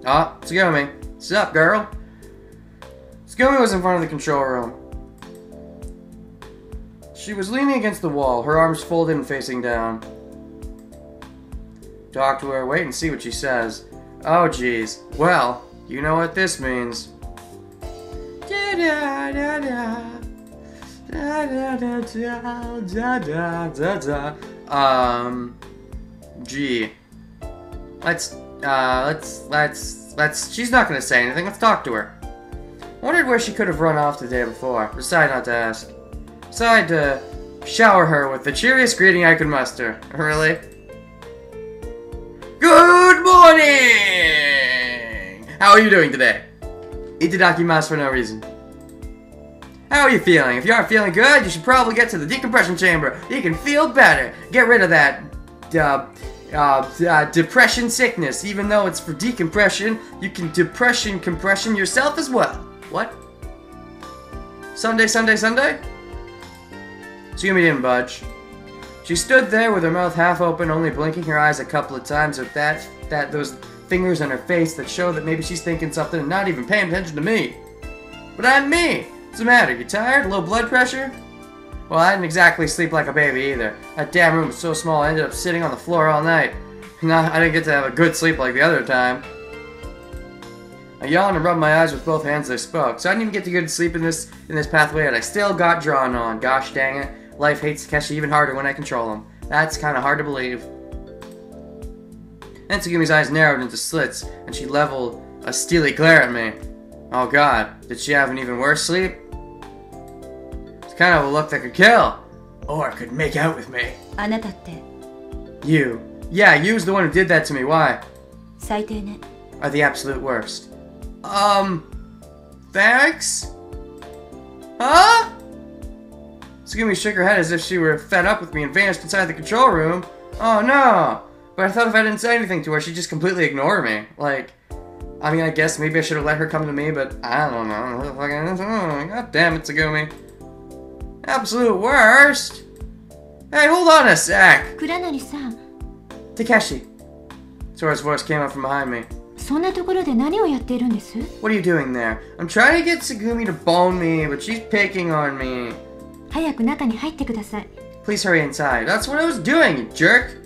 Ah, Tsugumi. What's up, girl? Tsugumi was in front of the control room. She was leaning against the wall, her arms folded and facing down. Talk to her, wait and see what she says. Oh, jeez. Well, you know what this means. Gee. Let's, she's not gonna say anything, let's talk to her. Wondered where she could have run off the day before. Decided not to ask. Decided to shower her with the cheeriest greeting I could muster. Really? Good morning! How are you doing today? Itadakimasu for no reason. How are you feeling? If you aren't feeling good, you should probably get to the decompression chamber. You can feel better. Get rid of that depression sickness. Even though it's for decompression, you can compression yourself as well. What? Sunday? Tsugumi didn't budge. She stood there with her mouth half open, only blinking her eyes a couple of times with those fingers on her face that show that maybe she's thinking something and not even paying attention to me. But I'm me. What's the matter? You tired? Low blood pressure? Well, I didn't exactly sleep like a baby either. That damn room was so small I ended up sitting on the floor all night. I didn't get to have a good sleep like the other time. I yawned and rubbed my eyes with both hands as I spoke, so I didn't even get to good sleep in this pathway, and I still got drawn on. Gosh dang it. Life hates Takeshi even harder when I control him. That's kind of hard to believe. Then Tsugumi's eyes narrowed into slits, and she leveled a steely glare at me. Oh god, did she have an even worse sleep? It's kind of a look that could kill. Or could make out with me. You. Yeah, you was the one who did that to me. Why? Are the absolute worst. Thanks? Huh? Tsugumi shook her head as if she were fed up with me and vanished inside the control room. Oh no! But I thought if I didn't say anything to her, she'd just completely ignore me. Like, I mean, I guess maybe I should have let her come to me, but I don't know. God damn it, Tsugumi. Absolute worst? Hey, hold on a sec! Takeshi. Sora's voice came up from behind me. What are you doing there? I'm trying to get Tsugumi to bone me, but she's picking on me. Please hurry inside. That's what I was doing, you jerk.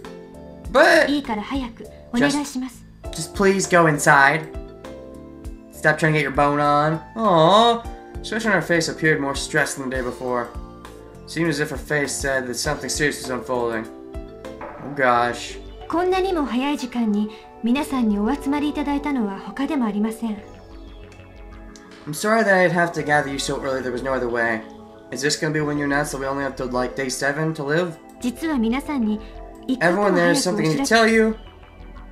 But just please go inside. Stop trying to get your bone on. Aww. Expression on her face appeared more stressed than the day before. It seemed as if her face said that something serious was unfolding. Oh gosh. I'm sorry that I'd have to gather you so early, there was no other way. Is this gonna be when you're nuts, so we only have to like day 7 to live? Everyone, there's something I need to tell you.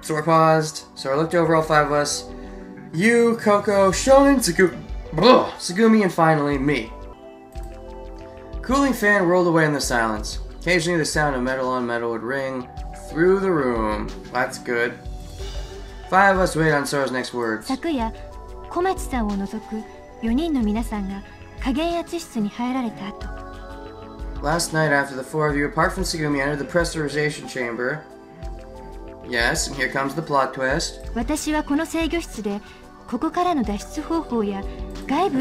Sora paused, Sora looked over all 5 of us. You, Coco, Shonen, Tsugumi, and finally me. Cooling fan rolled away in the silence. Occasionally the sound of metal on metal would ring through the room. That's good. 5 of us waited on Sora's next words. Last night, after the 4 of you, apart from Tsugumi, entered the pressurization chamber. Yes, and here comes the plot twist. I was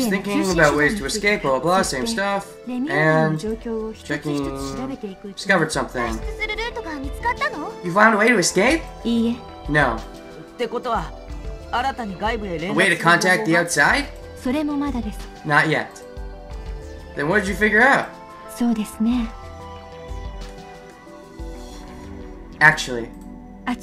thinking about ways to escape, blah blah blah, same stuff, and checking, discovered something. You found a way to escape? No. A way to contact the outside? Not yet. Then what did you figure out? Actually, I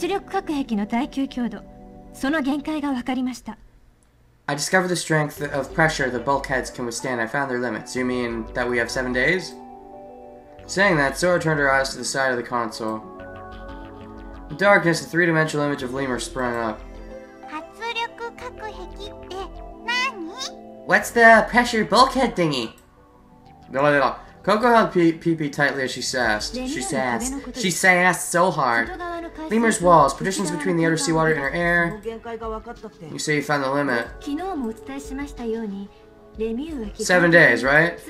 discovered the strength of pressure the bulkheads can withstand. I found their limits. You mean that we have 7 days? Saying that, Sora turned her eyes to the side of the console. In darkness, a 3-dimensional image of Lemur sprang up. What's the pressure bulkhead thingy? No. Coco held Pee-Pee tightly as she sassed. She sassed so hard. Lemur's walls, partitions between the outer seawater and her air. You say you found the limit. 7 days, right?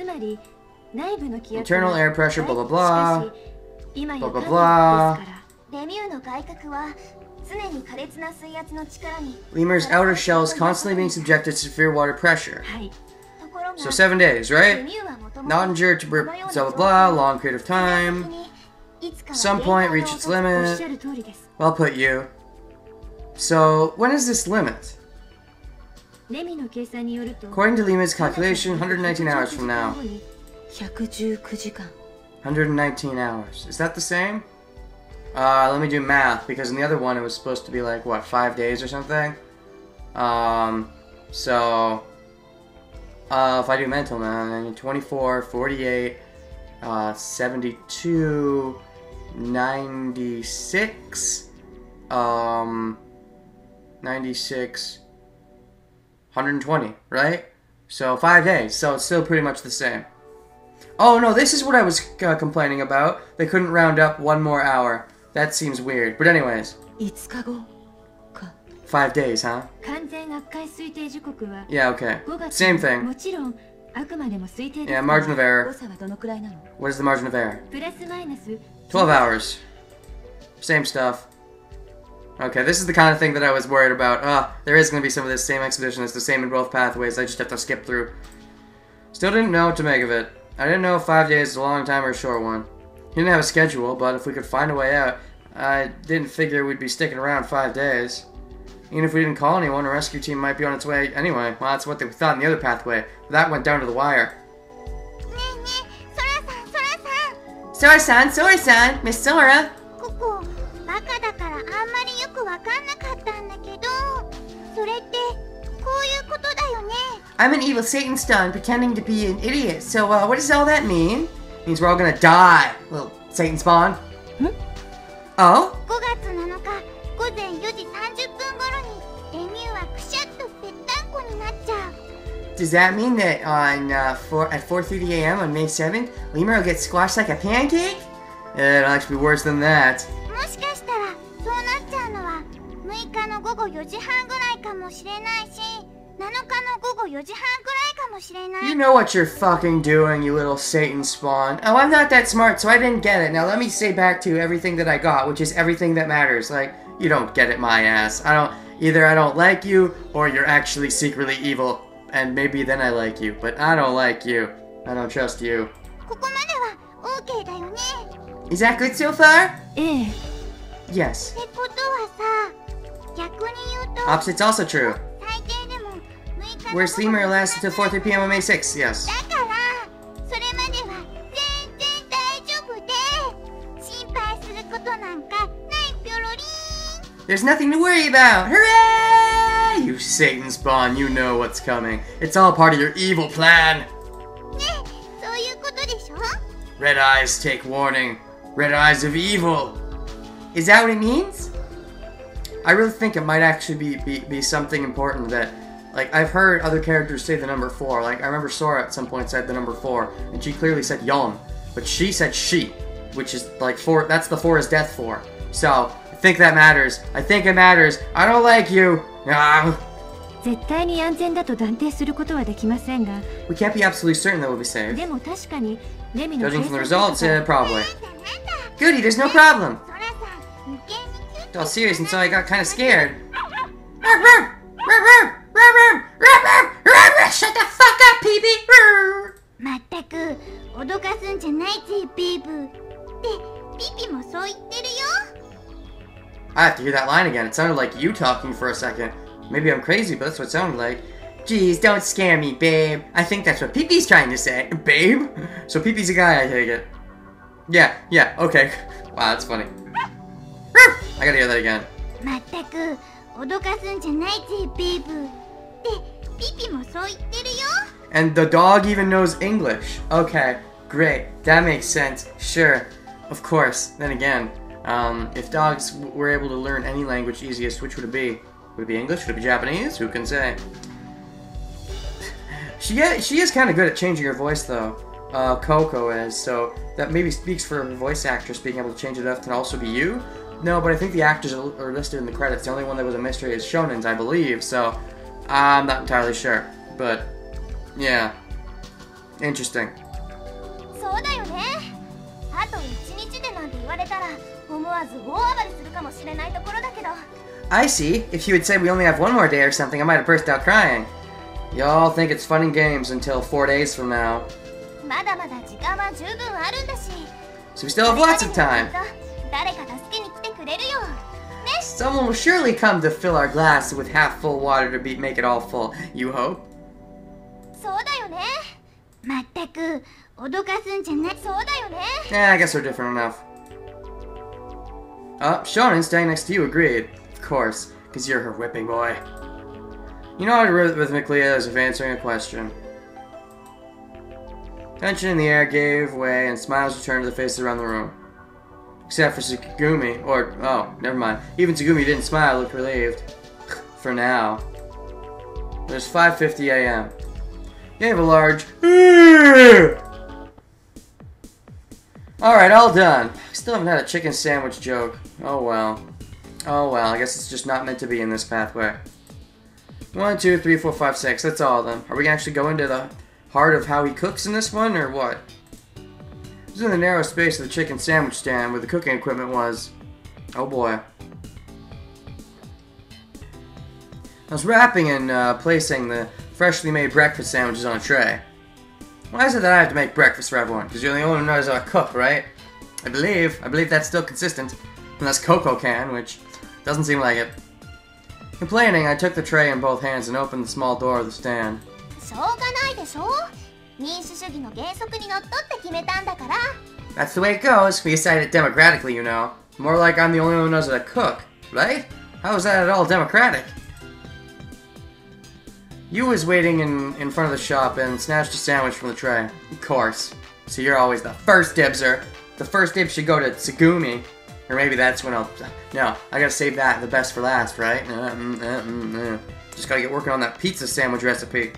Internal air pressure, blah blah blah. Blah blah blah. Lemur's outer shell is constantly being subjected to severe water pressure. So 7 days, right? Not endured to blah blah blah, long period of time. Some point reach its limit. Well put, you. So when is this limit? According to Lima's calculation, 119 hours from now. 119 hours. Is that the same? Let me do math, because in the other one it was supposed to be like, what, 5 days or something? So... if I do mental math, 24, 48, 72, 96, 96, 120, right? So 5 days, so it's still pretty much the same. Oh no, this is what I was complaining about. They couldn't round up 1 more hour. That seems weird. But anyways. 5 days, huh? Yeah, okay. Same thing. Yeah, margin of error. What is the margin of error? 12 hours. Same stuff. Okay, this is the kind of thing that I was worried about. There is going to be some of this same expedition. It's the same in both pathways. I just have to skip through. Still didn't know what to make of it. I didn't know if 5 days is a long time or a short one. He didn't have a schedule, but if we could find a way out, I didn't figure we'd be sticking around 5 days. Even if we didn't call anyone, a rescue team might be on its way anyway. Well, that's what they thought in the other pathway. But that went down to the wire. Sora-san, Miss Sora. I'm an evil Satan stone pretending to be an idiot. So, what does all that mean? It means we're all gonna die, little Satan spawn. Hmm? Oh? Does that mean that on at 4:30 a.m. on May 7th, Lemur will get squashed like a pancake? It'll actually be worse than that. You know what you're fucking doing, you little Satan spawn. Oh, I'm not that smart, so I didn't get it. Now let me say back to everything that I got, which is everything that matters. Like, you don't get it, my ass. Either I don't like you, or you're actually secretly evil. And maybe then I like you, but I don't like you. I don't trust you. Is that good so far? Yes. Opposite's also true. Where's Lemur lasts until 4:30 p.m. on May 6th? Yes. There's nothing to worry about! Hooray! You Satan spawn, you know what's coming. It's all part of your evil plan. Red eyes take warning. Red eyes of evil. Is that what it means? I really think it might actually be something important that, like, I've heard other characters say the number 4. Like, I remember Sora at some point said the number 4, and she clearly said yon, but she said she, which is like 4. That's the 4 is death 4. So I think that matters. I think it matters. I don't like you. We can't be absolutely certain that we'll be saved. Judging from the results, probably. Goody, there's no problem. It's all serious until I got kind of scared. Shut the fuck up, PB! I have to hear that line again. It sounded like you talking for a second. Maybe I'm crazy, but that's what it sounded like. Geez, don't scare me, babe. I think that's what Pee-Pee's trying to say. Babe? So Pee-Pee's a guy, I take it. Yeah, okay. Wow, that's funny. I gotta hear that again. And the dog even knows English. Okay, great. That makes sense. Sure. Of course. Then again, if dogs were able to learn any language easiest, which would it be? Would it be English? Would it be Japanese? Who can say? She is kind of good at changing her voice, though. Coco is, so that maybe speaks for a voice actress being able to change it up to also be you. No, but I think the actors are listed in the credits. The only one that was a mystery is Shonen's, I believe, so I'm not entirely sure. But, yeah. Interesting. I see. If you had said we only have one more day or something, I might have burst out crying. Y'all think it's fun and games until 4 days from now. So we still have lots of time. Someone will surely come to fill our glass with half full water to make it all full. You hope? Yeah, I guess we're different enough. Oh, Shonen standing next to you agreed. Of course, because you're her whipping boy. You know how rhythmically as if answering a question. Tension in the air gave way and smiles returned to the faces around the room. Except for Tsugumi, or, oh, never mind. Even Tsugumi didn't smile, looked relieved. For now. It was 5:50 a.m. Gave a large Alright, all done. Still haven't had a chicken sandwich joke. Oh well. Oh well, I guess it's just not meant to be in this pathway. 1, 2, 3, 4, 5, 6. That's all of them. Are we gonna actually go into the heart of how he cooks in this one, or what? It was in the narrow space of the chicken sandwich stand where the cooking equipment was. Oh boy. I was wrapping and placing the freshly made breakfast sandwiches on a tray. Why is it that I have to make breakfast for everyone? Because you're the only one who knows how to cook, right? I believe that's still consistent. Unless Coco can, which doesn't seem like it. Complaining, I took the tray in both hands and opened the small door of the stand. That's the way it goes. We decided it democratically, you know. More like I'm the only one who knows how to cook, right? How is that at all democratic? You was waiting in front of the shop and snatched a sandwich from the tray. Of course. So you're always the first dibser. The first dibs should go to Tsugumi. Or maybe that's when I'll... No, I gotta save that, the best for last, right? Just gotta get working on that pizza sandwich recipe.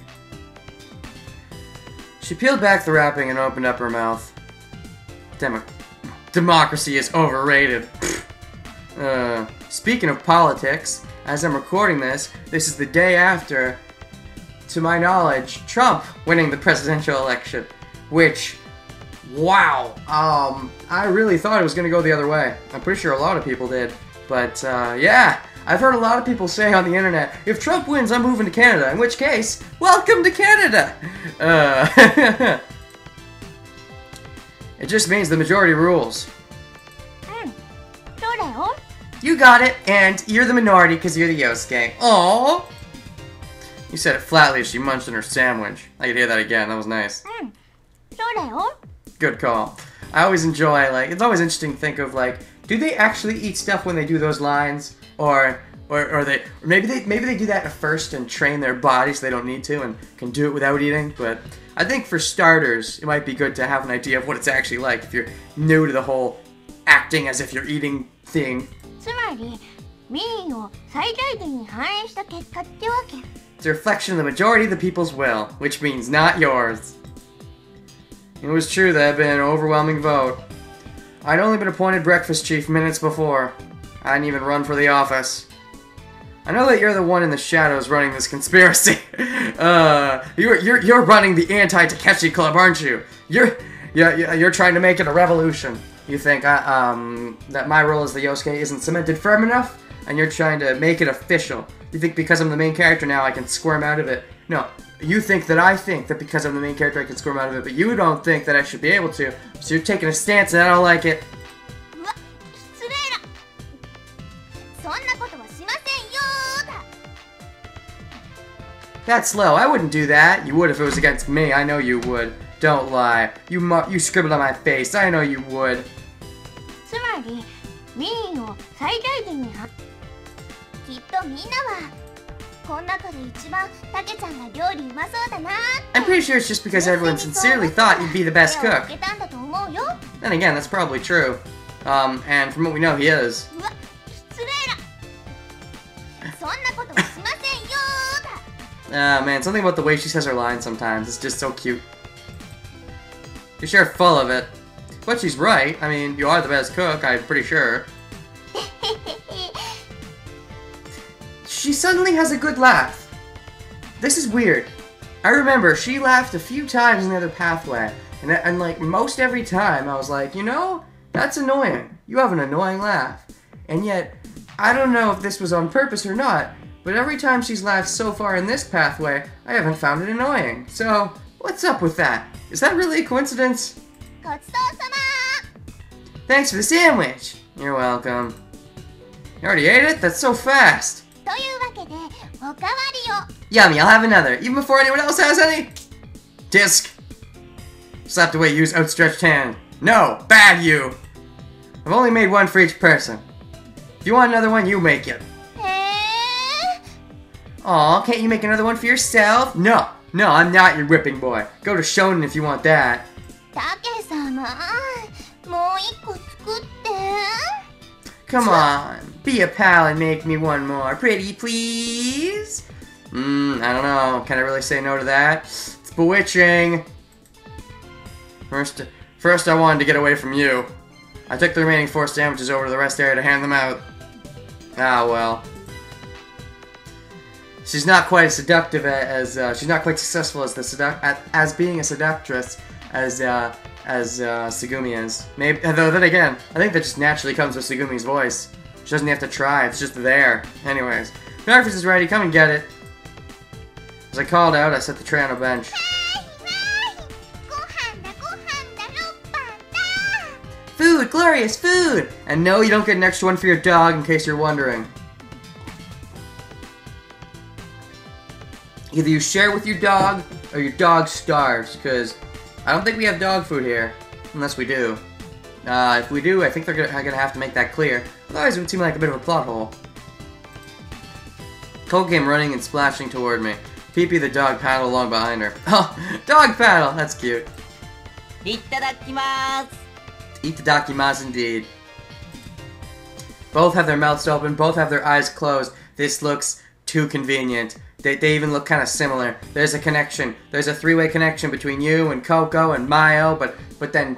She peeled back the wrapping and opened up her mouth. Democracy is overrated. Speaking of politics, as I'm recording this is the day after, to my knowledge, Trump winning the presidential election. Which, wow, I really thought it was going to go the other way. I'm pretty sure a lot of people did. But, yeah, I've heard a lot of people say on the internet, if Trump wins, I'm moving to Canada. In which case, welcome to Canada! It just means the majority rules. You got it, and you're the minority because you're the Yosuke. Aww! You said it flatly as she munched on her sandwich. I could hear that again, that was nice. Good call. I always enjoy, like, it's always interesting to think of, like, do they actually eat stuff when they do those lines? Or maybe they do that at first and train their body so they don't need to and can do it without eating, but I think for starters, it might be good to have an idea of what it's actually like if you're new to the whole acting as if you're eating thing. It's a reflection of the majority of the people's will, which means not yours. It was true that had been an overwhelming vote. I'd only been appointed breakfast chief minutes before. I hadn't even run for the office. I know that you're the one in the shadows running this conspiracy. You're running the anti-Takeshi Club, aren't you? You're trying to make it a revolution. You think that my role as the Yosuke isn't cemented firm enough, and you're trying to make it official. You think because I'm the main character now I can squirm out of it. No, you think that I think that because I'm the main character I can squirm out of it, but you don't think that I should be able to. So you're taking a stance and I don't like it. That's slow. I wouldn't do that. You would if it was against me. I know you would. Don't lie. You scribbled on my face. I know you would. I'm pretty sure it's just because everyone sincerely thought you'd be the best cook. Then again, that's probably true. And from what we know, he is. Man, something about the way she says her lines sometimes is just so cute. You're sure full of it. But she's right. I mean, you are the best cook, I'm pretty sure. She suddenly has a good laugh. This is weird. I remember she laughed a few times in the other pathway. And like, most every time, I was like, you know, that's annoying. You have an annoying laugh. And yet, I don't know if this was on purpose or not, but every time she's laughed so far in this pathway, I haven't found it annoying. So, what's up with that? Is that really a coincidence? Thanks for the sandwich. You're welcome. You already ate it? That's so fast. Yummy, I'll have another, even before anyone else has any. Disc. Slapped away, use outstretched hand. No, bad you. I've only made one for each person. If you want another one, you make it. Aw, can't you make another one for yourself? No, I'm not your whipping boy. Go to Shonen if you want that. Come on, be a pal and make me one more. Pretty please? I don't know. Can I really say no to that? It's bewitching. First I wanted to get away from you. I took the remaining 4 sandwiches over to the rest area to hand them out. Ah, well. She's not quite as seductive as, she's not quite successful as being a seductress as Tsugumi is. Maybe, though then again, I think that just naturally comes with Tsugumi's voice. She doesn't have to try, it's just there. Anyways, breakfast is ready, come and get it. As I called out, I set the tray on a bench. Food! Glorious food! And no, you don't get an extra one for your dog, in case you're wondering. Either you share with your dog, or your dog starves, because I don't think we have dog food here. Unless we do. If we do, I think they're gonna have to make that clear. Otherwise, it would seem like a bit of a plot hole. Cole came running and splashing toward me. Pee-Pee the dog paddled along behind her. Oh, dog paddle! That's cute. Itadakimasu! Itadakimasu indeed. Both have their mouths open, both have their eyes closed. This looks too convenient. They even look kind of similar. There's a connection. There's a 3-way connection between you and Coco and Mayo, but then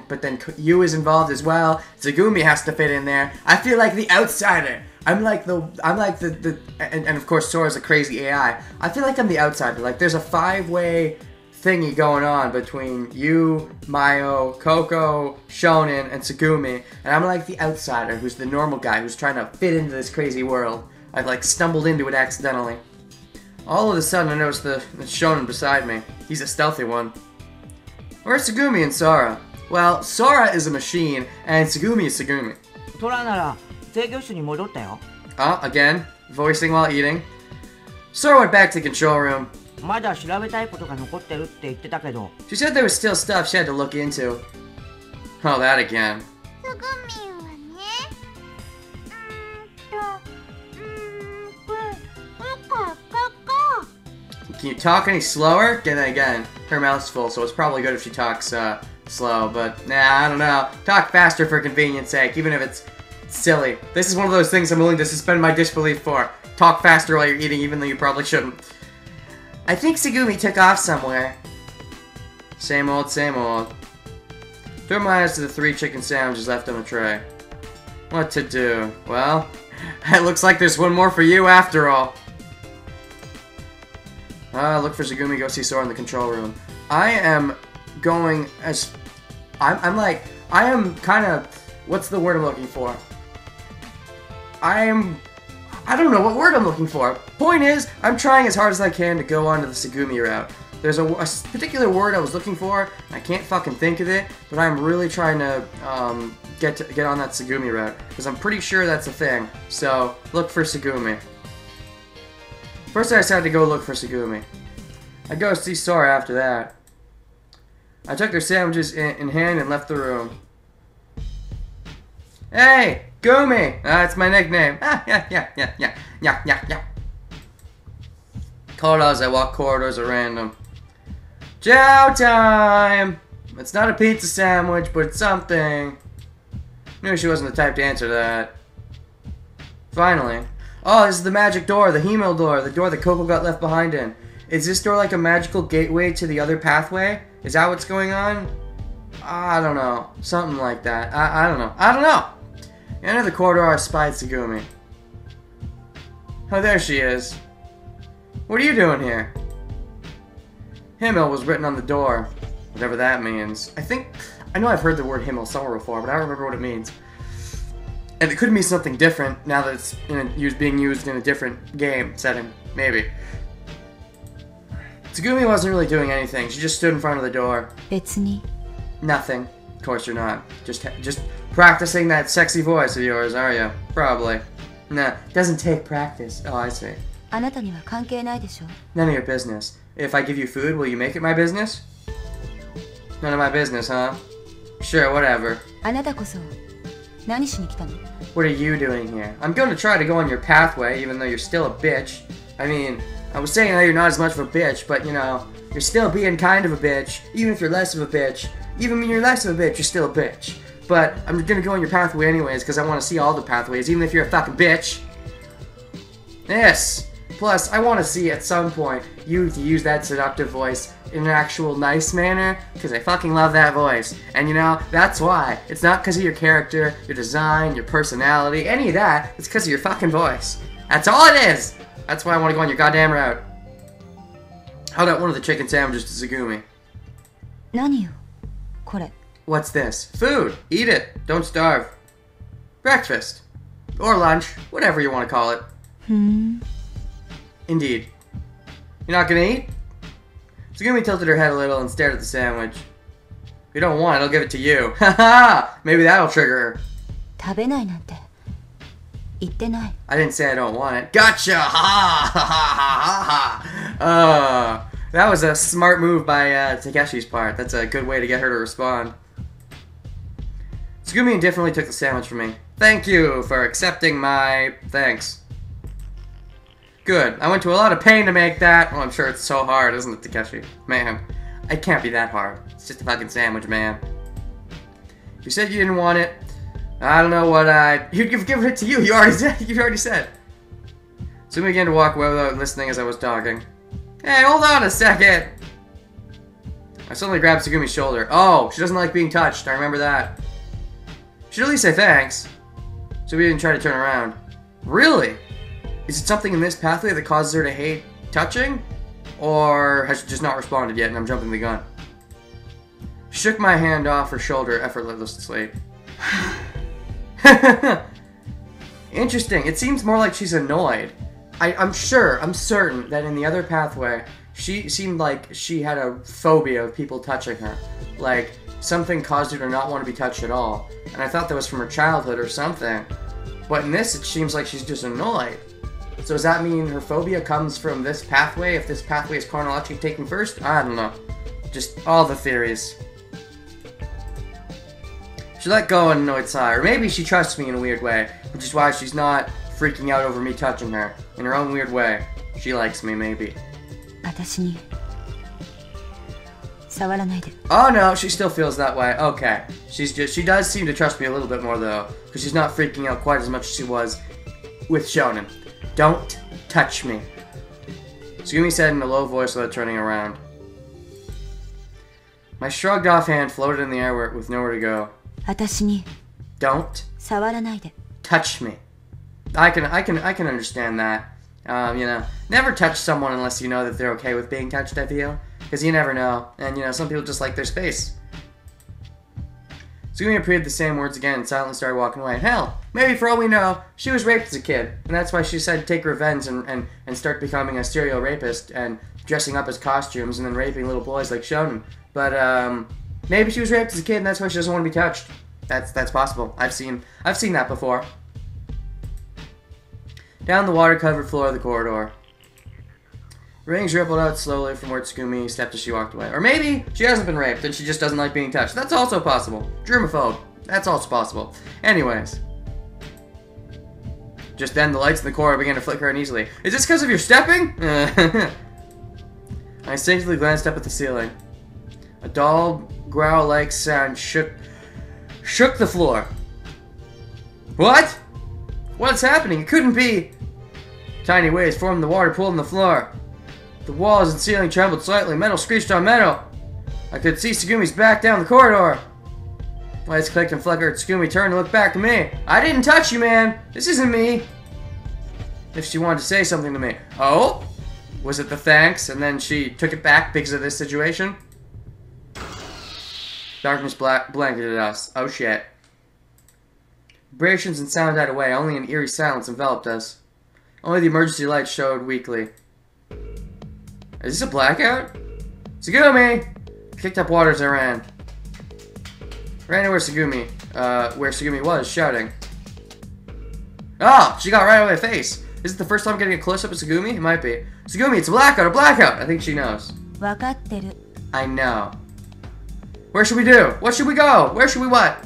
you is involved as well. Tsugumi has to fit in there. I feel like the outsider. I'm like the and of course Sora's a crazy AI. I feel like I'm the outsider. Like there's a 5-way thingy going on between you, Mayo, Coco, Shonen, and Tsugumi, and I'm like the outsider who's the normal guy who's trying to fit into this crazy world. I've like stumbled into it accidentally. All of a sudden I noticed the Shonen beside me. He's a stealthy one. Where's Tsugumi and Sora? Well, Sora is a machine, and Tsugumi is Tsugumi. Again, voicing while eating. Sora went back to the control room. She said there was still stuff she had to look into. Oh, that again. Can you talk any slower? Again, her mouth's full, so it's probably good if she talks slow, but nah, I don't know. Talk faster for convenience sake, even if it's silly. This is one of those things I'm willing to suspend my disbelief for. Talk faster while you're eating, even though you probably shouldn't. I think Tsugumi took off somewhere. Same old, same old. Turn my eyes to the 3 chicken sandwiches left on the tray. What to do? Well, it looks like there's one more for you after all. Look for Tsugumi, go see Sora in the control room. I am going as... I am kind of... What's the word I'm looking for? I don't know what word I'm looking for. Point is, I'm trying as hard as I can to go onto the Tsugumi route. There's a particular word I was looking for, and I can't fucking think of it, but I'm really trying to get on that Tsugumi route, because I'm pretty sure that's a thing. So, look for Tsugumi. First I decided to go look for Tsugumi. I'd go see Sora after that. I took their sandwiches in hand and left the room. Hey! Gumi! That's my nickname. Yeah. Called out as I walked corridors at random. Chow time! It's not a pizza sandwich, but it's something. Knew she wasn't the type to answer that. Finally. Oh, this is the magic door, the Hemel door, the door that Coco got left behind in. Is this door like a magical gateway to the other pathway? Is that what's going on? I don't know. Something like that. I don't know. Enter the corridor, I spied Tsugumi. Oh, there she is. What are you doing here? Himmel was written on the door. Whatever that means. I know I've heard the word Himmel somewhere before, but I don't remember what it means. And it could mean something different now that it's being used in a different game setting. Maybe. Tsugumi wasn't really doing anything. She just stood in front of the door. 別に Nothing. Of course you're not. Just practicing that sexy voice of yours, are you? Probably. Nah, doesn't take practice. Oh, I see. あなたには関係ないでしょ None of your business. If I give you food, will you make it my business? None of my business, huh? Sure, whatever. あなたこそ何しに来たの What are you doing here? I'm going to try to go on your pathway, even though you're still a bitch. I mean, I was saying that you're not as much of a bitch, but, you know, you're still being kind of a bitch, even if you're less of a bitch. Even when you're less of a bitch, you're still a bitch. But I'm going to go on your pathway anyways, because I want to see all the pathways, even if you're a fucking bitch. Yes. Plus, I want to see at some point you to use that seductive voice in an actual nice manner, because I fucking love that voice. And you know, that's why. It's not because of your character, your design, your personality, any of that. It's because of your fucking voice. That's all it is! That's why I want to go on your goddamn route. How about one of the chicken sandwiches to Tsugumi? 何よこれ What's this? Food! Eat it! Don't starve. Breakfast. Or lunch. Whatever you want to call it. Indeed. You're not gonna eat? Tsugumi tilted her head a little and stared at the sandwich. If you don't want it, I'll give it to you. Haha! Maybe that'll trigger her. 食べないなんて言ってない I didn't say I don't want it. Gotcha! Ha ha ha ha ha! That was a smart move by Takeshi's part. That's a good way to get her to respond. Tsugumi indifferently took the sandwich from me. Thank you for accepting my thanks. Good. I went to a lot of pain to make that. Well, I'm sure it's so hard, isn't it, Takeshi? Man, it can't be that hard. It's just a fucking sandwich, man. You said you didn't want it. I don't know what you'd give it to you. You already said. Tsugumi began to walk away without listening as I was talking. Hey, hold on a second. I suddenly grabbed Tsugumi's shoulder. Oh, she doesn't like being touched. I remember that. She'd at least say thanks. So we didn't try to turn around. Really? Is it something in this pathway that causes her to hate touching? Or has she just not responded yet and I'm jumping the gun? She shook my hand off her shoulder effortlessly. Interesting. It seems more like she's annoyed. I'm certain that in the other pathway, she seemed like she had a phobia of people touching her. Like, something caused her to not want to be touched at all. And I thought that was from her childhood or something. But in this, it seems like she's just annoyed. So does that mean her phobia comes from this pathway, if this pathway is chronologically taken first? I don't know. Just all the theories. She let go an annoyed sigh, or maybe she trusts me in a weird way, which is why she's not freaking out over me touching her. In her own weird way. She likes me, maybe. 私に触らないで Oh no, she still feels that way. Okay. She does seem to trust me a little bit more though, because she's not freaking out quite as much as she was with Shonen. Don't touch me. Tsugumi said in a low voice without turning around. My shrugged off hand floated in the air with nowhere to go. 私に Don't 触らないで touch me. I can understand that. You know, never touch someone unless you know that they're okay with being touched, I feel. Because you never know. And, you know, some people just like their space. Tsugumi repeated the same words again and silently started walking away. Hell, maybe for all we know, she was raped as a kid. And that's why she decided to take revenge and start becoming a serial rapist and dressing up as costumes and then raping little boys like Shonen. But, maybe she was raped as a kid and that's why she doesn't want to be touched. That's possible. I've seen that before. Down the water-covered floor of the corridor. Rings rippled out slowly from where Tsugumi stepped as she walked away. Or maybe she hasn't been raped and she just doesn't like being touched. That's also possible. Germaphobe. That's also possible. Anyways. Just then, the lights in the corridor began to flicker uneasily. Is this because of your stepping? I instinctively glanced up at the ceiling. A dull, growl-like sound shook the floor. What? What's happening? It couldn't be. Tiny waves formed in the water pool in the floor. The walls and ceiling trembled slightly. Metal screeched on metal. I could see Tsugumi's back down the corridor. Lights clicked and flickered. Tsugumi turned and looked back to me. I didn't touch you, man. This isn't me. If she wanted to say something to me. Oh? Was it the thanks and then she took it back because of this situation? Darkness blanketed us. Oh shit. Vibrations and sound died away. Only an eerie silence enveloped us. Only the emergency lights showed weakly. Is this a blackout? Tsugumi! Kicked up water as I ran. Ran to where Tsugumi was, shouting. Oh! She got right out of my face! Is it the first time getting a close-up of Tsugumi? It might be. Tsugumi, it's a blackout! A blackout! I think she knows. わかってる。 I know. Where should we do? What should we go? Where should we what?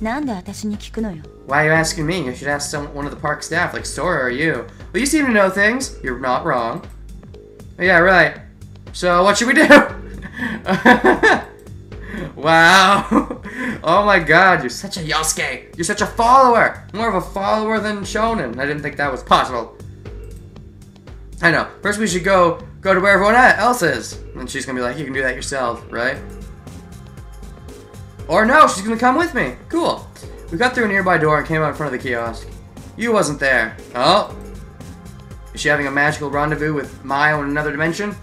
なんで私に聞くのよ。 Why are you asking me? You should ask one of the park staff, like Sora or you. Well, you seem to know things. You're not wrong. Yeah, right. So, what should we do? Wow. Oh my god, you're such a Yosuke. You're such a follower. More of a follower than Shonen. I didn't think that was possible. I know. First we should go to where everyone else is. And she's gonna be like, you can do that yourself, right? Or no, she's gonna come with me. Cool. We got through a nearby door and came out in front of the kiosk. You wasn't there. Oh. Is she having a magical rendezvous with Mayo in another dimension?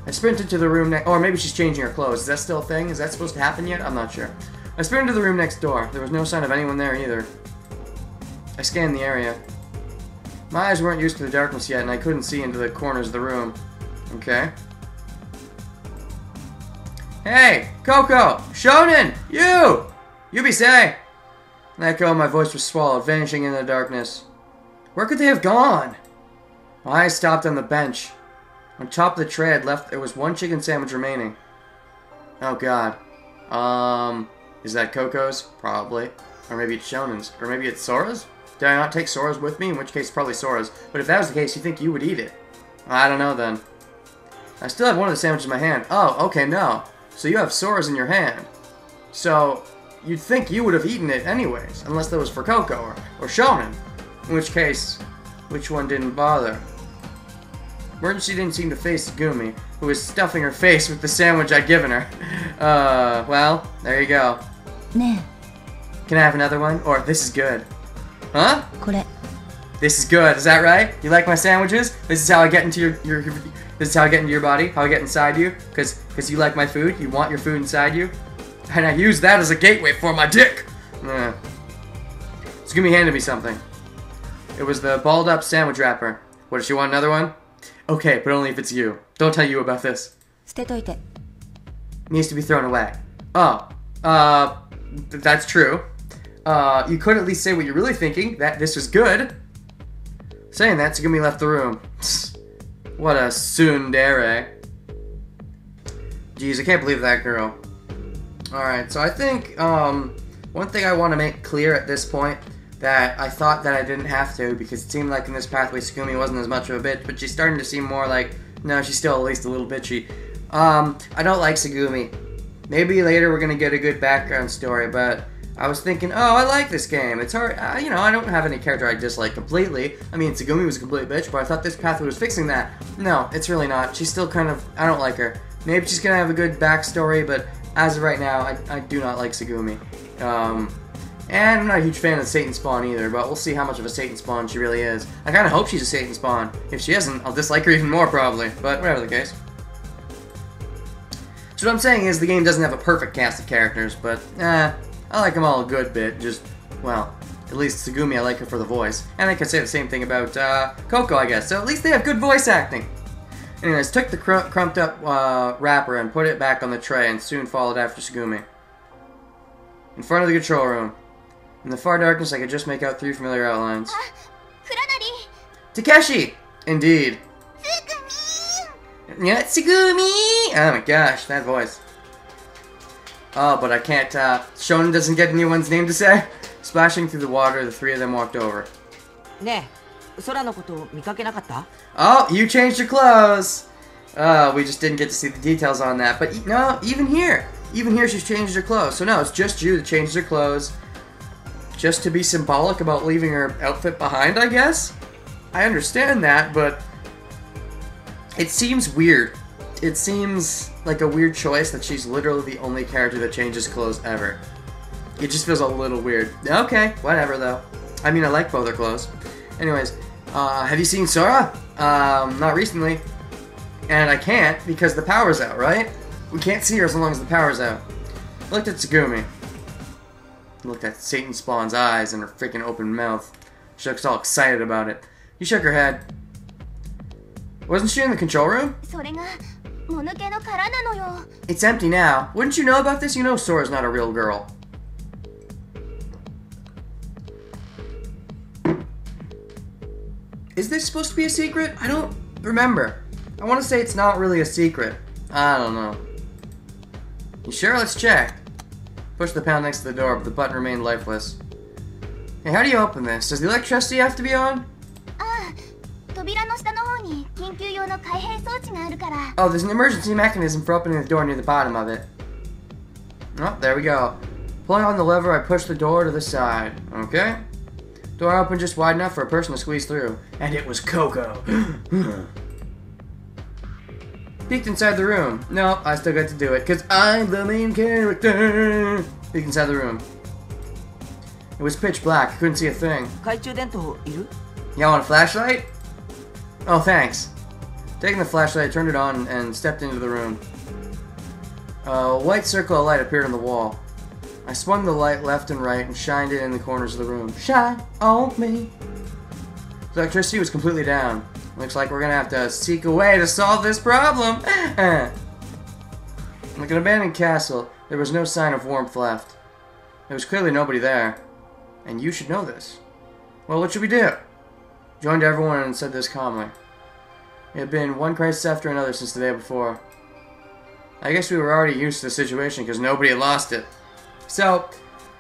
I sprinted to the room next... Or maybe she's changing her clothes. Is that still a thing? Is that supposed to happen yet? I'm not sure. I sprinted to the room next door. There was no sign of anyone there either. I scanned the area. My eyes weren't used to the darkness yet, and I couldn't see into the corners of the room. Okay. Hey! Coco! Shonen! You! Yubisei! An echo, my voice was swallowed, vanishing in the darkness. Where could they have gone? My eyes stopped on the bench. On top of the tray there was one chicken sandwich remaining. Oh god. Is that Coco's? Probably. Or maybe it's Shonen's. Or maybe it's Sora's? Did I not take Sora's with me? In which case, probably Sora's. But if that was the case, you think you would eat it? I don't know then. I still have one of the sandwiches in my hand. Oh, okay, no. So you have Sora's in your hand. So, you'd think you would have eaten it anyways. Unless that was for Coco or Shonen. In which case, which one didn't bother? Emergency didn't seem to face Gumi, who was stuffing her face with the sandwich I'd given her. Well, there you go. ね Can I have another one? Or, this is good. Huh? え、これ。 This is good, is that right? You like my sandwiches? This is how I get into your this is how I get into your body? How I get inside you? Cause you like my food? You want your food inside you? And I use that as a gateway for my dick! Tsugumi handed me something. It was the balled up sandwich wrapper. What, does she want another one? Okay, but only if it's you. Don't tell you about this. 捨てといて。 Needs to be thrown away. Oh, that's true. You could at least say what you're really thinking, that this was good. Saying that, Tsugumi left the room. What a tsundere. Jeez, I can't believe that girl. Alright, so I think, one thing I want to make clear at this point, that I thought that I didn't have to, because it seemed like in this pathway Tsugumi wasn't as much of a bitch, but she's starting to seem more like, no, she's still at least a little bitchy. I don't like Tsugumi. Maybe later we're gonna get a good background story, but I was thinking, oh, I like this game. It's hard, you know, I don't have any character I dislike completely. I mean, Tsugumi was a complete bitch, but I thought this pathway was fixing that. No, it's really not. She's still kind of, I don't like her. Maybe she's gonna have a good backstory, but as of right now, I do not like Tsugumi. And I'm not a huge fan of Satan Spawn either, but we'll see how much of a Satan Spawn she really is. I kind of hope she's a Satan Spawn. If she isn't, I'll dislike her even more probably, but whatever the case. So what I'm saying is the game doesn't have a perfect cast of characters, but I like them all a good bit, just, well, at least Tsugumi I like her for the voice. And I could say the same thing about Coco, I guess, so at least they have good voice acting. Anyways, took the crumped up wrapper and put it back on the tray and soon followed after Tsugumi. In front of the control room. In the far darkness, I could just make out three familiar outlines. Takeshi! Indeed. Yeah, Tsugumi! Oh my gosh, that voice. Oh, but I can't, Shonen doesn't get anyone's name to say? Splashing through the water, the three of them walked over. Oh, you changed your clothes! Oh, we just didn't get to see the details on that. But, no, even here she's changed her clothes. So no, it's just you that changed her clothes. Just to be symbolic about leaving her outfit behind, I guess? I understand that, but it seems weird. It seems like a weird choice that she's literally the only character that changes clothes ever. It just feels a little weird. Okay, whatever though. I mean, I like both her cloths. Anyways, have you seen Sora? Not recently. And I can't because the power's out, right? We can't see her as long as the power's out. Looked at Tsugumi. Looked at Satan Spawn's eyes and her freaking open mouth. She looks all excited about it. He shook her head. Wasn't she in the control room? それがもぬけの殻なのよ。 It's empty now. Wouldn't you know about this? You know Sora's not a real girl. Is this supposed to be a secret? I don't remember. I want to say it's not really a secret. I don't know. You sure? Let's check. Push the panel next to the door, but the button remained lifeless. Hey, how do you open this? Does the electricity have to be on? ああ、扉の下の方に緊急用の開閉装置があるから。 Oh, there's an emergency mechanism for opening the door near the bottom of it. Oh, there we go. Pulling on the lever, I push the door to the side. Okay. Door opened just wide enough for a person to squeeze through. And it was Coco. Peeked inside the room. Nope, I still got to do it, because I'm the main character. Peeked inside the room. It was pitch black. I couldn't see a thing. 懐中電灯いる? Y'all want a flashlight? Oh, thanks. Taking the flashlight, I turned it on and stepped into the room. A white circle of light appeared on the wall. I swung the light left and right and shined it in the corners of the room. Shine on me. The electricity was completely down. Looks like we're gonna have to seek a way to solve this problem. Like an abandoned castle, there was no sign of warmth left. There was clearly nobody there. And you should know this. Well, what should we do? Joined everyone and said this calmly. It had been one crisis after another since the day before. I guess we were already used to the situation because nobody had lost it. So,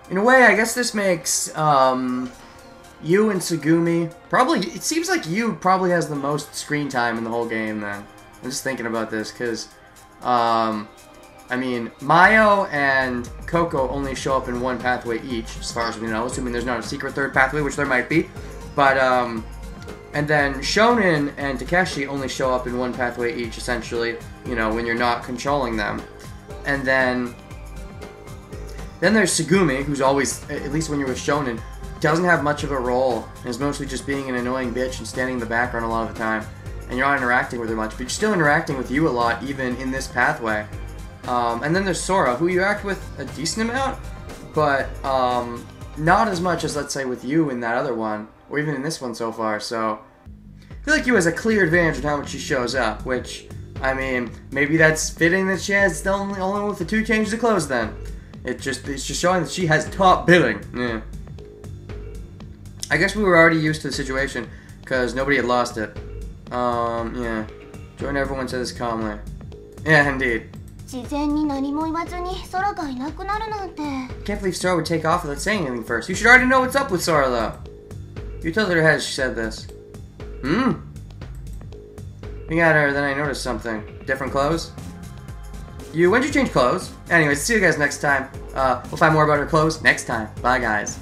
in a way, I guess this makes, you and Tsugumi, probably, it seems like you probably has the most screen time in the whole game then. I'm just thinking about this, because, I mean, Mayo and Coco only show up in one pathway each, as far as we know, assuming there's not a secret third pathway, which there might be. But, and then Shonen and Takeshi only show up in one pathway each, essentially, you know, when you're not controlling them. And then there's Tsugumi, who's always, at least when you're with Shonen, doesn't have much of a role, and is mostly just being an annoying bitch and standing in the background a lot of the time. And you're not interacting with her much, but you're still interacting with you a lot, even in this pathway. And then there's Sora, who you act with a decent amount, but not as much as, let's say, with you in that other one, or even in this one so far, so I feel like you has a clear advantage in how much she shows up, which, I mean, maybe that's fitting that she has the only one with the 2 changes of clothes then. It's just showing that she has top billing. Yeah. I guess we were already used to the situation, because nobody had lost it. Yeah. Join everyone said this calmly. Yeah, indeed. 自然に何も言わずに空がいなくなるなんて。 Can't believe Sora would take off without saying anything first. You should already know what's up with Sora, though. You tilted her head as she said this. Looking at her, then I noticed something. Different clothes? When'd you change clothes? Anyways, see you guys next time. We'll find more about her clothes next time. Bye, guys.